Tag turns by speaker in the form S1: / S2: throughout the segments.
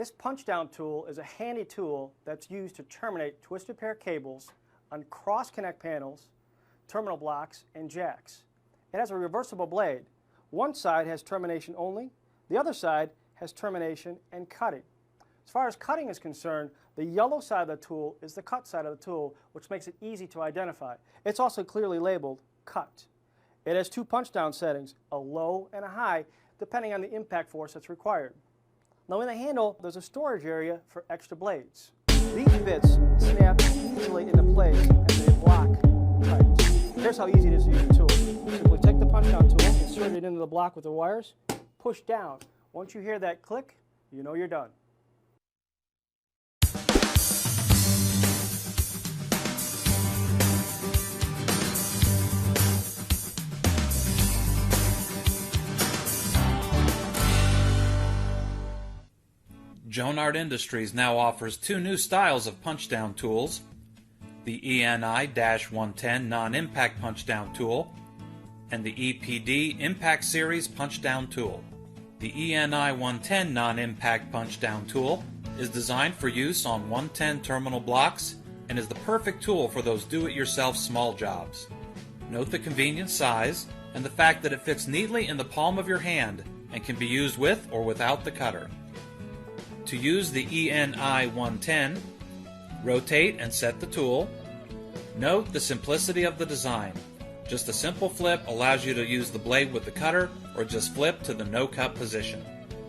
S1: This punch-down tool is a handy tool that's used to terminate twisted pair cables on cross-connect panels, terminal blocks, and jacks. It has a reversible blade. One side has termination only, the other side has termination and cutting. As far as cutting is concerned, the yellow side of the tool is the cut side of the tool, which makes it easy to identify. It's also clearly labeled cut. It has two punch-down settings, a low and a high, depending on the impact force that's required. Now in the handle, there's a storage area for extra blades. These bits snap easily into place and they block tight. Here's how easy it is to use the tool. Simply take the punch-down tool, insert it into the block with the wires, push down. Once you hear that click, you know you're done.
S2: Jonard Industries now offers two new styles of punch-down tools, the ENI-110 non-impact punch-down tool and the EPD Impact Series punch-down tool. The ENI-110 non-impact punch-down tool is designed for use on 110 terminal blocks and is the perfect tool for those do-it-yourself small jobs. Note the convenient size and the fact that it fits neatly in the palm of your hand and can be used with or without the cutter. To use the ENI-110, rotate and set the tool. Note the simplicity of the design. Just a simple flip allows you to use the blade with the cutter or just flip to the no-cut position.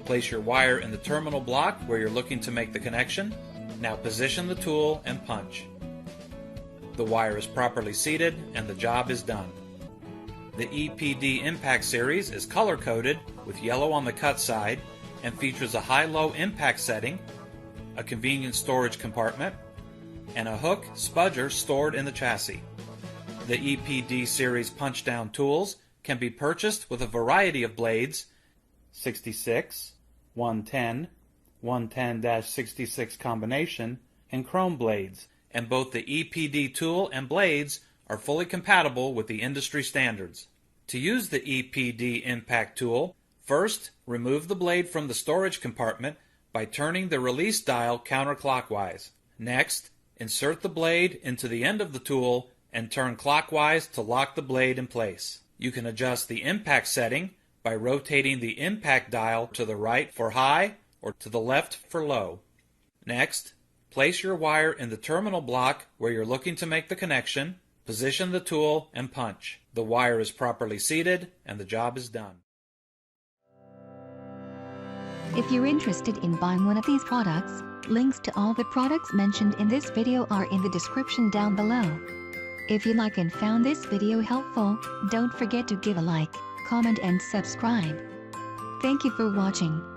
S2: Place your wire in the terminal block where you're looking to make the connection. Now position the tool and punch. The wire is properly seated and the job is done. The EPD Impact Series is color-coded with yellow on the cut side and features a high-low impact setting, a convenient storage compartment, and a hook spudger stored in the chassis. The EPD series punch-down tools can be purchased with a variety of blades, 66, 110, 110-66 combination, and chrome blades, and both the EPD tool and blades are fully compatible with the industry standards. To use the EPD impact tool, first, remove the blade from the storage compartment by turning the release dial counterclockwise. Next, insert the blade into the end of the tool and turn clockwise to lock the blade in place. You can adjust the impact setting by rotating the impact dial to the right for high or to the left for low. Next, place your wire in the terminal block where you're looking to make the connection, position the tool, and punch. The wire is properly seated and the job is done.
S3: If you're interested in buying one of these products, links to all the products mentioned in this video are in the description down below. If you like and found this video helpful, don't forget to give a like, comment and subscribe. Thank you for watching.